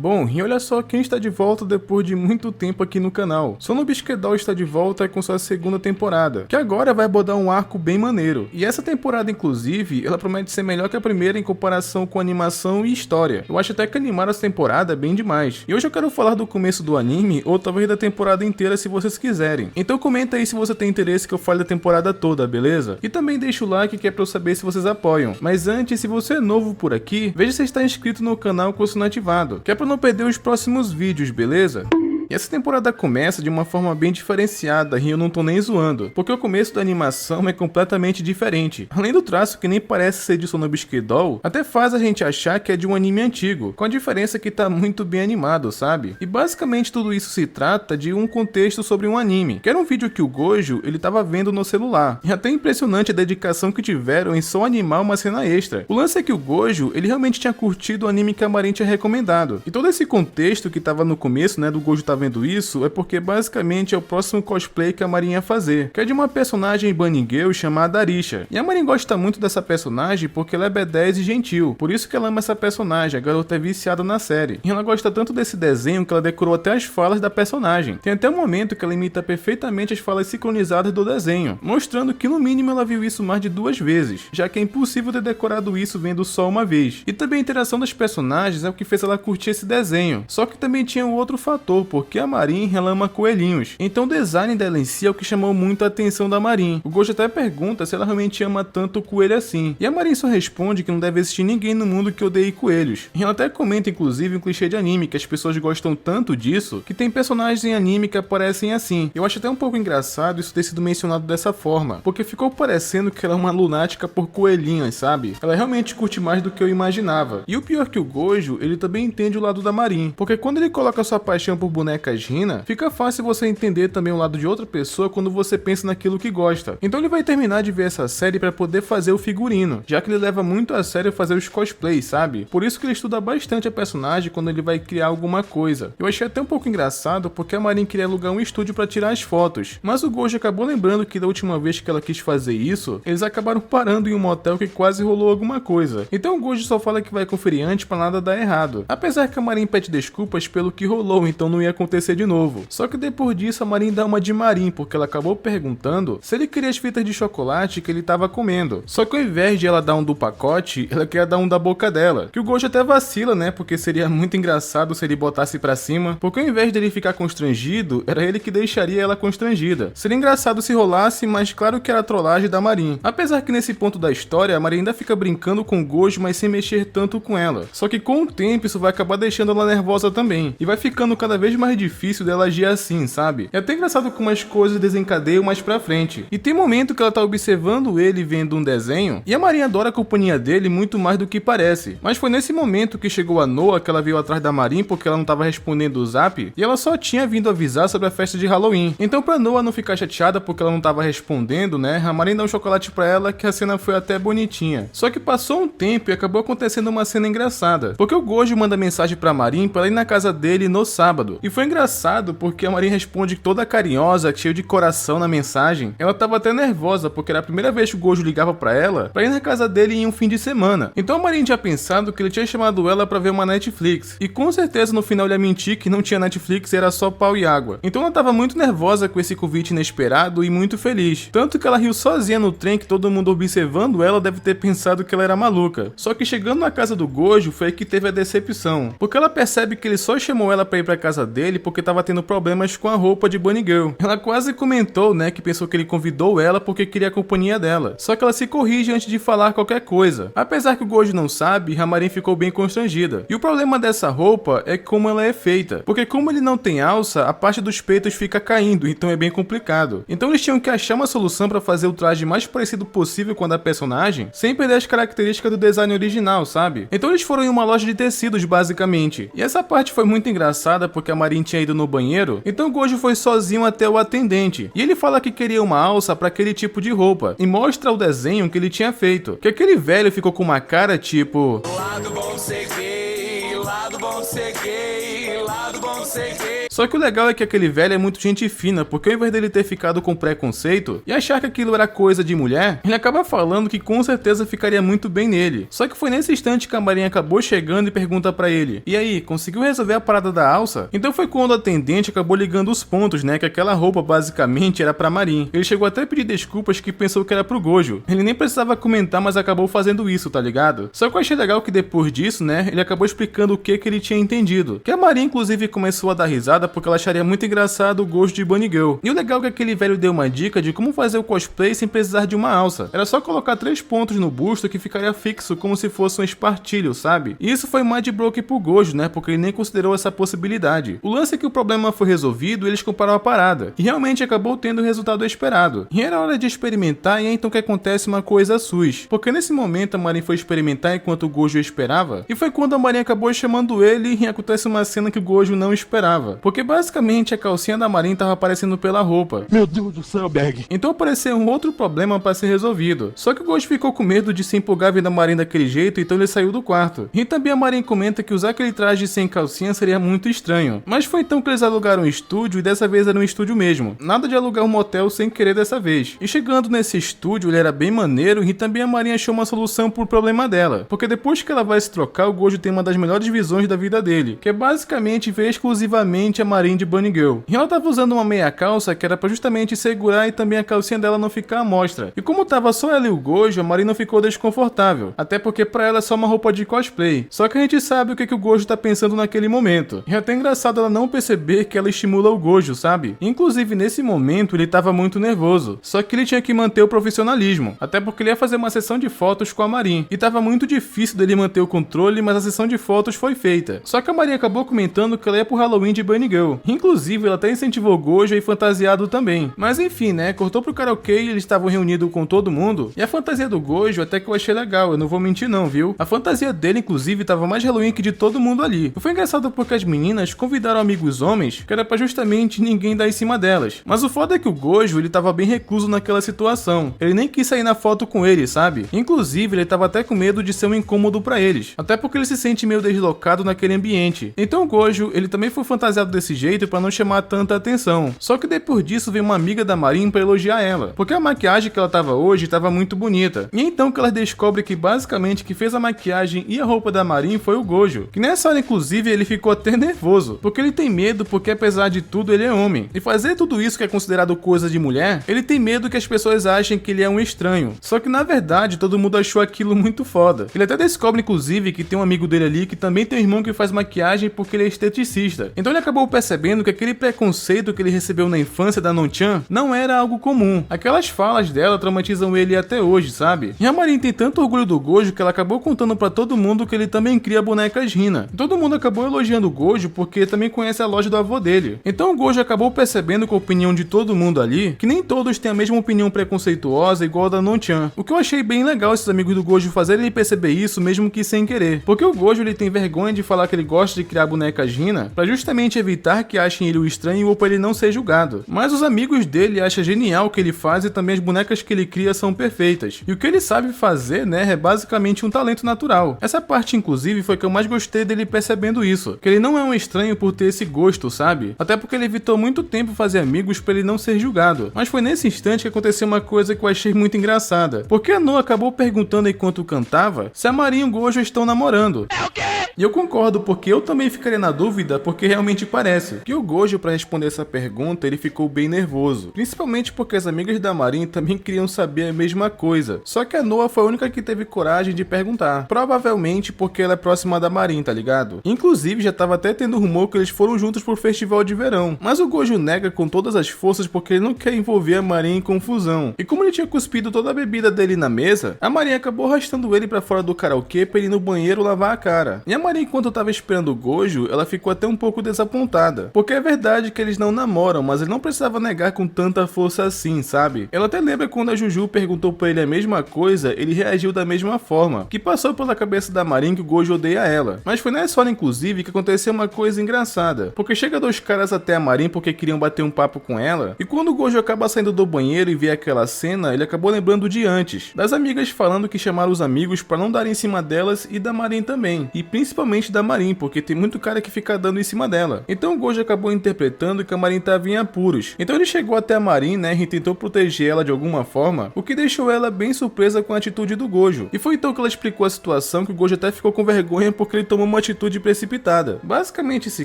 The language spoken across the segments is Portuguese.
Bom, e olha só quem está de volta depois de muito tempo aqui no canal. Sonobisquedol está de volta com sua segunda temporada, que agora vai abordar um arco bem maneiro. E essa temporada, inclusive, ela promete ser melhor que a primeira em comparação com animação e história. Eu acho até que animaram essa temporada bem demais. E hoje eu quero falar do começo do anime, ou talvez da temporada inteira se vocês quiserem. Então comenta aí se você tem interesse que eu fale da temporada toda, beleza? E também deixa o like que é pra eu saber se vocês apoiam. Mas antes, se você é novo por aqui, veja se está inscrito no canal com o sino ativado, que é pra não perder os próximos vídeos, beleza? E essa temporada começa de uma forma bem diferenciada e eu não tô nem zoando, porque o começo da animação é completamente diferente. Além do traço que nem parece ser de Sonobisquedol, até faz a gente achar que é de um anime antigo, com a diferença que tá muito bem animado, sabe? E basicamente tudo isso se trata de um contexto sobre um anime, que era um vídeo que o Gojo ele tava vendo no celular. E até impressionante a dedicação que tiveram em só animar uma cena extra. O lance é que o Gojo ele realmente tinha curtido o anime que a Marin tinha recomendado. E todo esse contexto que tava no começo, né, do Gojo tá vendo isso, é porque basicamente é o próximo cosplay que a Marin ia fazer, que é de uma personagem Bunny Girl chamada Arisha. E a Marin gosta muito dessa personagem porque ela é B10 e gentil, por isso que ela ama essa personagem, a garota é viciada na série. E ela gosta tanto desse desenho que ela decorou até as falas da personagem. Tem até um momento que ela imita perfeitamente as falas sincronizadas do desenho, mostrando que no mínimo ela viu isso mais de 2 vezes, já que é impossível ter decorado isso vendo só uma vez. E também a interação das personagens é o que fez ela curtir esse desenho, só que também tinha um outro fator, porque a Marin ela ama coelhinhos, então o design dela em si é o que chamou muito a atenção da Marin. O Gojo até pergunta se ela realmente ama tanto o coelho assim, e a Marin só responde que não deve existir ninguém no mundo que odeie coelhos. E ela até comenta inclusive um clichê de anime, que as pessoas gostam tanto disso, que tem personagens em anime que aparecem assim. Eu acho até um pouco engraçado isso ter sido mencionado dessa forma, porque ficou parecendo que ela é uma lunática por coelhinhas, sabe? Ela realmente curte mais do que eu imaginava. E o pior que o Gojo, ele também entende o lado da Marin, porque quando ele coloca sua paixão por bonecas Hina, fica fácil você entender também o lado de outra pessoa quando você pensa naquilo que gosta. Então ele vai terminar de ver essa série para poder fazer o figurino, já que ele leva muito a sério fazer os cosplays, sabe? Por isso que ele estuda bastante a personagem quando ele vai criar alguma coisa. Eu achei até um pouco engraçado porque a Marin queria alugar um estúdio para tirar as fotos, mas o Gojo acabou lembrando que da última vez que ela quis fazer isso, eles acabaram parando em um motel que quase rolou alguma coisa. Então o Gojo só fala que vai conferir antes para nada dar errado. Apesar que a Marin pede desculpas pelo que rolou, então não ia acontecer de novo. Só que depois disso a Marin dá uma de Marin, porque ela acabou perguntando se ele queria as fitas de chocolate que ele tava comendo. Só que ao invés de ela dar um do pacote, ela queria dar um da boca dela. Que o Gojo até vacila, né? Porque seria muito engraçado se ele botasse pra cima. Porque ao invés dele ficar constrangido, era ele que deixaria ela constrangida. Seria engraçado se rolasse, mas claro que era trollagem da Marin. Apesar que nesse ponto da história, a Marin ainda fica brincando com o Gojo, mas sem mexer tanto com ela. Só que com o tempo isso vai acabar deixando ela nervosa também. E vai ficando cada vez mais difícil dela agir assim, sabe? É até engraçado como as coisas desencadeiam mais pra frente. E tem momento que ela tá observando ele vendo um desenho, e a Marin adora a companhia dele muito mais do que parece. Mas foi nesse momento que chegou a Noa, que ela veio atrás da Marin porque ela não tava respondendo o zap, e ela só tinha vindo avisar sobre a festa de Halloween. Então pra Noa não ficar chateada porque ela não tava respondendo, né, a Marin dá um chocolate pra ela, que a cena foi até bonitinha. Só que passou um tempo e acabou acontecendo uma cena engraçada, porque o Gojo manda mensagem pra Marin pra ela ir na casa dele no sábado. E foi engraçado porque a Marin responde toda carinhosa, cheio de coração na mensagem. Ela tava até nervosa porque era a primeira vez que o Gojo ligava pra ela pra ir na casa dele em um fim de semana. Então a Marin tinha pensado que ele tinha chamado ela pra ver uma Netflix. E com certeza no final ele ia mentir que não tinha Netflix e era só pau e água. Então ela tava muito nervosa com esse convite inesperado e muito feliz. Tanto que ela riu sozinha no trem, que todo mundo observando ela deve ter pensado que ela era maluca. Só que chegando na casa do Gojo foi aí que teve a decepção. Porque ela percebe que ele só chamou ela pra ir pra casa dele porque tava tendo problemas com a roupa de Bunny Girl. Ela quase comentou, né, que pensou que ele convidou ela porque queria a companhia dela. Só que ela se corrige antes de falar qualquer coisa. Apesar que o Gojo não sabe, a Marin ficou bem constrangida. E o problema dessa roupa é como ela é feita. Porque como ele não tem alça, a parte dos peitos fica caindo, então é bem complicado. Então eles tinham que achar uma solução para fazer o traje mais parecido possível com a da personagem, sem perder as características do design original, sabe? Então eles foram em uma loja de tecidos, basicamente. E essa parte foi muito engraçada porque a Marin tinha ido no banheiro, então o Gojo foi sozinho até o atendente. E ele fala que queria uma alça para aquele tipo de roupa, e mostra o desenho que ele tinha feito. Que aquele velho ficou com uma cara tipo... Lado bom ser gay, lado bom de ser gay, lado bom de ser gay. Só que o legal é que aquele velho é muito gente fina, porque ao invés dele ter ficado com preconceito e achar que aquilo era coisa de mulher, ele acaba falando que com certeza ficaria muito bem nele. Só que foi nesse instante que a Marinha acabou chegando e pergunta pra ele: e aí, conseguiu resolver a parada da alça? Então foi quando a atendente acabou ligando os pontos, né, que aquela roupa basicamente era pra Marin. Ele chegou até a pedir desculpas que pensou que era pro Gojo. Ele nem precisava comentar, mas acabou fazendo isso, tá ligado? Só que eu achei legal que depois disso, né, ele acabou explicando o que ele tinha entendido. Que a Marin inclusive começou a dar risada porque ela acharia muito engraçado o Gojo de Bunny Girl. E o legal é que aquele velho deu uma dica de como fazer o cosplay sem precisar de uma alça. Era só colocar 3 pontos no busto que ficaria fixo como se fosse um espartilho, sabe? E isso foi mind broken pro Gojo, né, porque ele nem considerou essa possibilidade. O lance é que o problema foi resolvido e eles compraram a parada. E realmente acabou tendo o resultado esperado. E era hora de experimentar e é então que acontece uma coisa sus. Porque nesse momento a Marin foi experimentar enquanto o Gojo esperava. E foi quando a Marin acabou chamando ele e acontece uma cena que o Gojo não esperava. Porque basicamente a calcinha da Marin tava aparecendo pela roupa. Meu Deus do céu, Bag. Então apareceu um outro problema para ser resolvido. Só que o Gojo ficou com medo de se empolgar vendo a Marin daquele jeito, então ele saiu do quarto. E também a Marin comenta que usar aquele traje sem calcinha seria muito estranho. Mas foi então que eles alugaram um estúdio e dessa vez era um estúdio mesmo. Nada de alugar um motel sem querer dessa vez. E chegando nesse estúdio, ele era bem maneiro e também a Marin achou uma solução pro problema dela. Porque depois que ela vai se trocar, o Gojo tem uma das melhores visões da vida dele, que é basicamente ver exclusivamente a Marin de Bunny Girl. E ela tava usando uma meia calça que era pra justamente segurar e também a calcinha dela não ficar à mostra. E como tava só ela e o Gojo, a Marin não ficou desconfortável. Até porque pra ela é só uma roupa de cosplay. Só que a gente sabe o que o Gojo tá pensando naquele momento. E é até engraçado ela não perceber que ela estimula o Gojo, sabe? Inclusive nesse momento ele tava muito nervoso. Só que ele tinha que manter o profissionalismo. Até porque ele ia fazer uma sessão de fotos com a Marin. E tava muito difícil dele manter o controle, mas a sessão de fotos foi feita. Só que a Marin acabou comentando que ela ia pro Halloween de Bunny Girl. Inclusive ela até incentivou o Gojo a ir fantasiado também. Mas enfim, né? Cortou pro karaokê e eles estavam reunidos com todo mundo. E a fantasia do Gojo até que eu achei legal, eu não vou mentir não, viu? A fantasia dele inclusive tava mais Halloween que de todo mundo ali. E foi engraçado porque as meninas convidaram amigos homens, que era pra justamente ninguém dar em cima delas. Mas o foda é que o Gojo, ele tava bem recluso naquela situação. Ele nem quis sair na foto com eles, sabe? Inclusive, ele tava até com medo de ser um incômodo pra eles. Até porque ele se sente meio deslocado naquele ambiente. Então o Gojo, ele também foi fantasiado desse jeito pra não chamar tanta atenção. Só que depois disso veio uma amiga da Marin pra elogiar ela. Porque a maquiagem que ela tava hoje tava muito bonita. E então que elas descobrem que basicamente que fez a maquiagem e a roupa da Marin foi o Gojo. Que nessa hora, inclusive, ele ficou até nervoso. Porque ele tem medo porque apesar de tudo ele é homem. E fazer tudo isso que é considerado coisa de mulher, ele tem medo que as pessoas achem que ele é um estranho. Só que na verdade todo mundo achou aquilo muito foda. Ele até descobre inclusive que tem um amigo dele ali que também tem um irmão que faz maquiagem porque ele é esteticista. Então ele acabou percebendo que aquele preconceito que ele recebeu na infância da Non-chan não era algo comum. Aquelas falas dela traumatizam ele até hoje, sabe? E a Marin tem tanto orgulho do Gojo que ela acabou contando pra todo mundo que ele também cria bonecas Hina. E todo mundo acabou elogiando o Gojo porque também conhece a loja do avô dele. Então o Gojo acabou percebendo com a opinião de todo mundo ali que nem todos têm a mesma opinião preconceituosa igual a da Non-chan. O que eu achei bem legal esses amigos do Gojo fazerem ele perceber isso mesmo que sem querer. Porque o Gojo ele tem vergonha de falar que ele gosta de criar bonecas Hina pra justamente evitar que achem ele o estranho ou pra ele não ser julgado. Mas os amigos dele acham genial o que ele faz e também as bonecas que ele cria são perfeitas. E o que ele sabe fazer, né, é basicamente um talento natural. Essa parte inclusive foi que eu mais gostei dele percebendo isso. Que ele não é um estranho por ter esse gosto, sabe? Até porque ele evitou muito tempo fazer amigos pra ele não ser julgado. Mas foi nesse instante que aconteceu uma coisa que eu achei muito engraçada. Porque a Noa acabou perguntando enquanto cantava se a Marin e o Gojo estão namorando. É o quê? E eu concordo, porque eu também ficaria na dúvida, porque realmente parece. Que o Gojo, pra responder essa pergunta, ele ficou bem nervoso. Principalmente porque as amigas da Marin também queriam saber a mesma coisa. Só que a Noa foi a única que teve coragem de perguntar. Provavelmente porque ela é próxima da Marin, tá ligado? Inclusive, já tava até tendo rumor que eles foram juntos pro festival de verão. Mas o Gojo nega com todas as forças porque ele não quer envolver a Marin em confusão. E como ele tinha cuspido toda a bebida dele na mesa, a Marin acabou arrastando ele pra fora do karaokê pra ele ir no banheiro lavar a cara. E a Marin, enquanto tava esperando o Gojo, ela ficou até um pouco desapontada. Porque é verdade que eles não namoram, mas ele não precisava negar com tanta força assim, sabe? Ela até lembra quando a Juju perguntou pra ele a mesma coisa, ele reagiu da mesma forma. Que passou pela cabeça da Marin que o Gojo odeia ela. Mas foi nessa hora, inclusive, que aconteceu uma coisa engraçada. Porque chega dois caras até a Marin porque queriam bater um papo com ela. E quando o Gojo acaba saindo do banheiro e vê aquela cena, ele acabou lembrando de antes. Das amigas falando que chamaram os amigos pra não darem em cima delas e da Marin também. E principalmente da Marin, porque tem muito cara que fica dando em cima dela. Então o Gojo acabou interpretando que a Marin estava em apuros. Então ele chegou até a Marin, né, e tentou proteger ela de alguma forma, o que deixou ela bem surpresa com a atitude do Gojo. E foi então que ela explicou a situação, que o Gojo até ficou com vergonha porque ele tomou uma atitude precipitada. Basicamente esse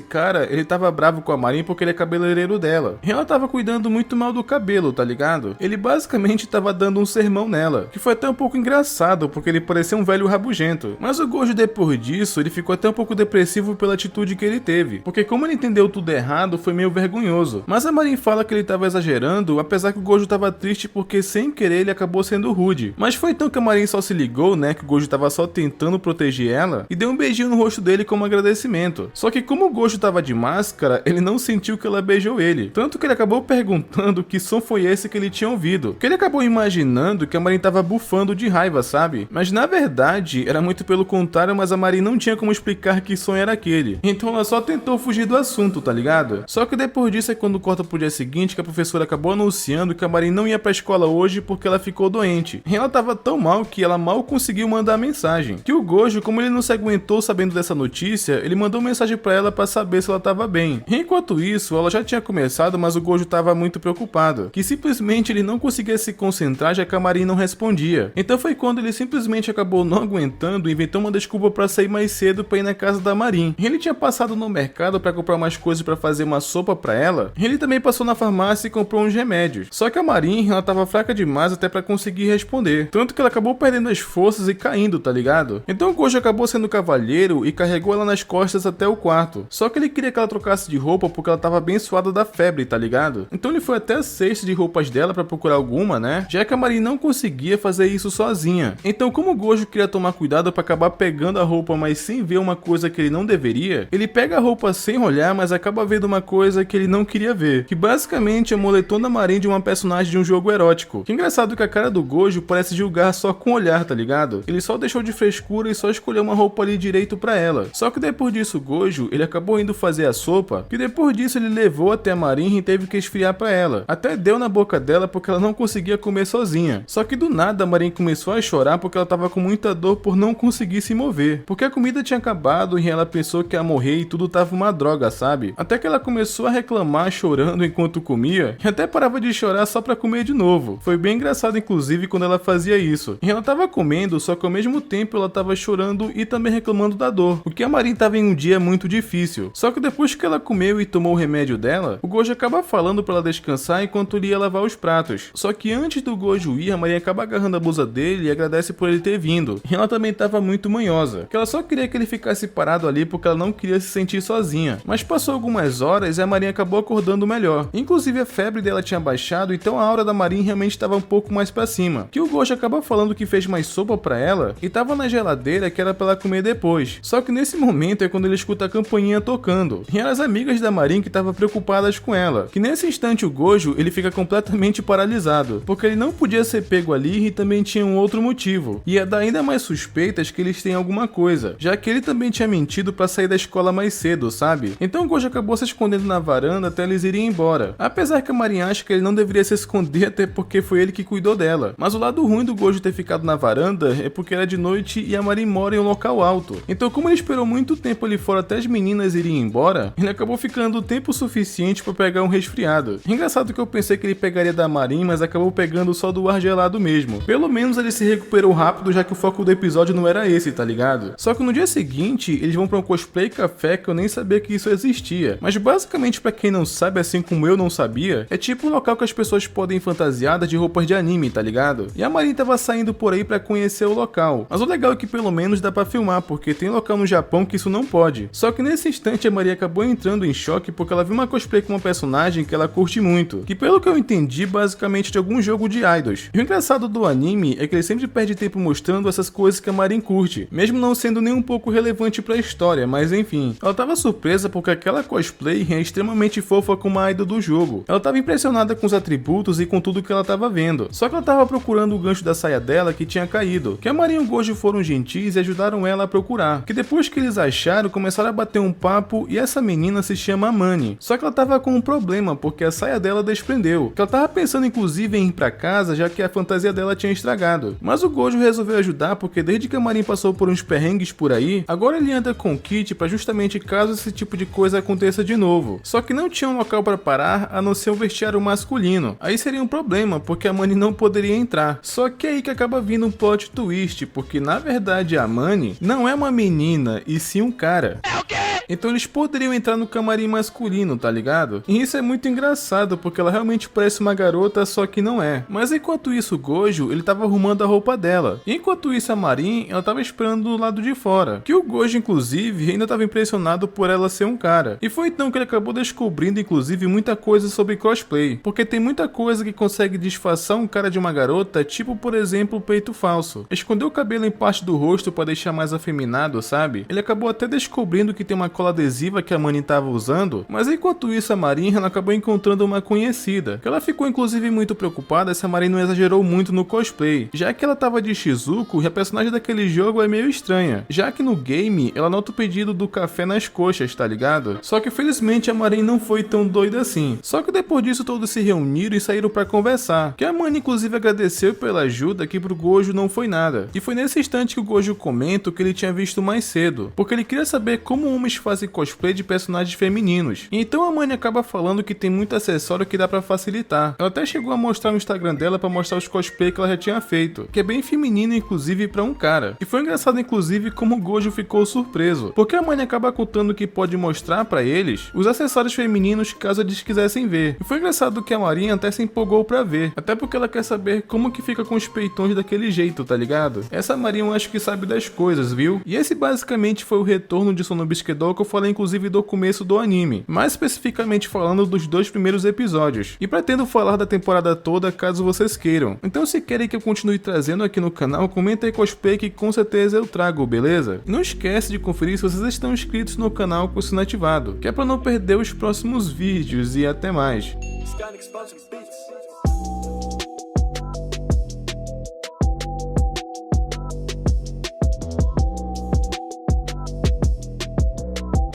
cara, ele tava bravo com a Marin porque ele é cabeleireiro dela. E ela tava cuidando muito mal do cabelo, tá ligado? Ele basicamente tava dando um sermão nela, que foi até um pouco engraçado porque ele parecia um velho rabugento. Mas o Gojo depois disso, ele ficou até um pouco depressivo pela atitude que ele teve, porque como ele entendeu tudo errado, foi meio vergonhoso. Mas a Marin fala que ele tava exagerando, apesar que o Gojo tava triste porque sem querer ele acabou sendo rude. Mas foi então que a Marin só se ligou, né, que o Gojo tava só tentando proteger ela, e deu um beijinho no rosto dele como agradecimento. Só que como o Gojo tava de máscara, ele não sentiu que ela beijou ele, tanto que ele acabou perguntando que som foi esse que ele tinha ouvido, que ele acabou imaginando que a Marin tava bufando de raiva, sabe? Mas na verdade, era muito pelo contrário, mas a Marin não tinha como explicar que som era aquele. Então ela só tentou fugir do assunto, tá ligado? Só que depois disso é quando corta pro dia seguinte que a professora acabou anunciando que a Marin não ia pra escola hoje porque ela ficou doente. E ela tava tão mal que ela mal conseguiu mandar mensagem. Que o Gojo, como ele não se aguentou sabendo dessa notícia, ele mandou mensagem pra ela pra saber se ela tava bem. E enquanto isso, ela já tinha começado, mas o Gojo tava muito preocupado, que simplesmente ele não conseguia se concentrar já que a Marin não respondia. Então foi quando ele simplesmente acabou não aguentando e inventou uma desculpa pra sair mais cedo pra ir na casa da Marin. E ele tinha passado no mercado pra comprar umas coisas pra fazer uma sopa pra ela, e ele também passou na farmácia e comprou uns remédios. Só que a Marin, ela tava fraca demais até pra conseguir responder, tanto que ela acabou perdendo as forças e caindo, tá ligado? Então o Gojo acabou sendo cavalheiro e carregou ela nas costas até o quarto. Só que ele queria que ela trocasse de roupa porque ela tava bem suada da febre, tá ligado? Então ele foi até a cesta de roupas dela pra procurar alguma, né? Já que a Marin não conseguia fazer isso sozinha. Então como o Gojo queria tomar cuidado pra acabar pegando a roupa, mas sem ver uma coisa que ele não deveria, ele pega a roupa sem olhar, mas acaba vendo uma coisa que ele não queria ver, que basicamente é o moletom da Marin de uma personagem de um jogo erótico. Que engraçado que a cara do Gojo parece julgar só com o olhar, tá ligado? Ele só deixou de frescura e só escolheu uma roupa ali direito pra ela. Só que depois disso o Gojo, ele acabou indo fazer a sopa, que depois disso ele levou até a Marin e teve que esfriar pra ela. Até deu na boca dela porque ela não conseguia comer sozinha. Só que do nada a Marin começou a chorar porque ela tava com muita dor por não conseguir se mover, porque a comida tinha acabado e ela pensou que ia morrer e tudo tava uma droga, sabe? Até que ela começou a reclamar chorando enquanto comia e até parava de chorar só pra comer de novo. Foi bem engraçado inclusive quando ela fazia isso. E ela tava comendo, só que ao mesmo tempo ela tava chorando e também reclamando da dor, porque a Marin tava em um dia muito difícil. Só que depois que ela comeu e tomou o remédio dela, o Gojo acaba falando pra ela descansar enquanto ele ia lavar os pratos. Só que antes do Gojo ir, a Marin acaba agarrando a blusa dele e agradece por ele ter vindo. E ela também tava muito manhosa, que ela só queria que ele ficasse parado ali porque ela não queria se sentir sozinha. Mas passou algumas horas e a Marin acabou acordando melhor. Inclusive a febre dela tinha baixado, então a aura da Marin realmente estava um pouco mais pra cima. Que o Gojo acaba falando que fez mais sopa pra ela e tava na geladeira que era pra ela comer depois. Só que nesse momento é quando ele escuta a campainha tocando. E eram as amigas da Marin que estavam preocupadas com ela. Que nesse instante o Gojo, ele fica completamente paralisado, porque ele não podia ser pego ali e também tinha um outro motivo. E ia dar ainda mais suspeitas que eles têm alguma coisa, já que ele também tinha mentido pra sair da escola mais cedo, sabe? Então o Gojo acabou se escondendo na varanda até eles irem embora. Apesar que a Marin acha que ele não deveria se esconder até porque foi ele que cuidou dela. Mas o lado ruim do Gojo ter ficado na varanda é porque era de noite e a Marin mora em um local alto. Então como ele esperou muito tempo ali fora até as meninas irem embora, ele acabou ficando tempo suficiente pra pegar um resfriado. Engraçado que eu pensei que ele pegaria da Marin, mas acabou pegando só do ar gelado mesmo. Pelo menos ele se recuperou rápido, já que o foco do episódio não era esse, tá ligado? Só que no dia seguinte, eles vão pra um cosplay café que eu nem sabia que isso existia. Mas basicamente, pra quem não sabe, assim como eu não sabia, é tipo um local que as pessoas podem ir fantasiadas de roupas de anime, tá ligado? E a Marin tava saindo por aí pra conhecer o local. Mas o legal é que pelo menos dá pra filmar, porque tem local no Japão que isso não pode. Só que nesse instante a Maria acabou entrando em choque porque ela viu uma cosplay com uma personagem que ela curte muito, que pelo que eu entendi, basicamente de algum jogo de idols. E o engraçado do anime é que ele sempre perde tempo mostrando essas coisas que a Marin curte, mesmo não sendo nem um pouco relevante pra história, mas enfim. Ela tava surpresa porque aquela cosplay é extremamente fofa como a idol do jogo. Ela tava impressionada com os atributos e com tudo que ela tava vendo. Só que ela tava procurando o gancho da saia dela que tinha caído, que a Marin e o Gojo foram gentis e ajudaram ela a procurar. Que depois que eles acharam, começaram a bater um papo e essa menina se chama Amani. Só que ela tava com um problema, porque a saia dela desprendeu. Que ela tava pensando inclusive em ir pra casa, já que a fantasia dela tinha estragado. Mas o Gojo resolveu ajudar porque desde que a Marin passou por uns perrengues por aí, agora ele anda com o kit para justamente caso esse tipo de coisa aconteça de novo. Só que não tinha um local para parar a não ser um vestiário masculino. Aí seria um problema, porque a Manny não poderia entrar. Só que é aí que acaba vindo um plot twist, porque na verdade a Manny não é uma menina, e sim um cara. Então eles poderiam entrar no camarim masculino, tá ligado? E isso é muito engraçado, porque ela realmente parece uma garota, só que não é. Mas enquanto isso o Gojo, ele tava arrumando a roupa dela. E enquanto isso a Marin, ela tava esperando do lado de fora. Que o Gojo, inclusive, ainda tava impressionado por ela ser um cara. E foi então que ele acabou descobrindo, inclusive, muita coisa sobre crossplay. Porque tem muita coisa que consegue disfarçar um cara de uma garota, tipo, por exemplo, o peito falso. Esconder o cabelo em parte do rosto pra deixar mais afeminado, sabe? Ele acabou até descobrindo que tem uma cola adesiva que a Manny estava usando, mas enquanto isso a Marin ela acabou encontrando uma conhecida, que ela ficou inclusive muito preocupada se a Marin não exagerou muito no cosplay, já que ela estava de Shizuko e a personagem daquele jogo é meio estranha, já que no game ela nota o pedido do café nas coxas, tá ligado? Só que felizmente a Marin não foi tão doida assim, só que depois disso todos se reuniram e saíram para conversar, que a Manny inclusive agradeceu pela ajuda, que pro Gojo não foi nada, e foi nesse instante que o Gojo comenta o que ele tinha visto mais cedo, porque ele queria saber como homens fazem cosplay de personagens femininos. E então a Manny acaba falando que tem muito acessório que dá pra facilitar. Ela até chegou a mostrar no Instagram dela pra mostrar os cosplay que ela já tinha feito, que é bem feminino inclusive pra um cara. E foi engraçado inclusive como o Gojo ficou surpreso, porque a Manny acaba contando que pode mostrar pra eles os acessórios femininos caso eles quisessem ver. E foi engraçado que a Marin até se empolgou pra ver, até porque ela quer saber como que fica com os peitões daquele jeito, tá ligado? Essa Marin eu acho que sabe das coisas, viu? E esse basicamente foi o retorno de Sono Bisquedol que eu falei inclusive do começo do anime, mais especificamente falando dos 2 primeiros episódios, e pretendo falar da temporada toda caso vocês queiram. Então se querem que eu continue trazendo aqui no canal, comenta aí cosplay que com certeza eu trago, beleza? E não esquece de conferir se vocês estão inscritos no canal com o sino ativado, que é para não perder os próximos vídeos, e até mais.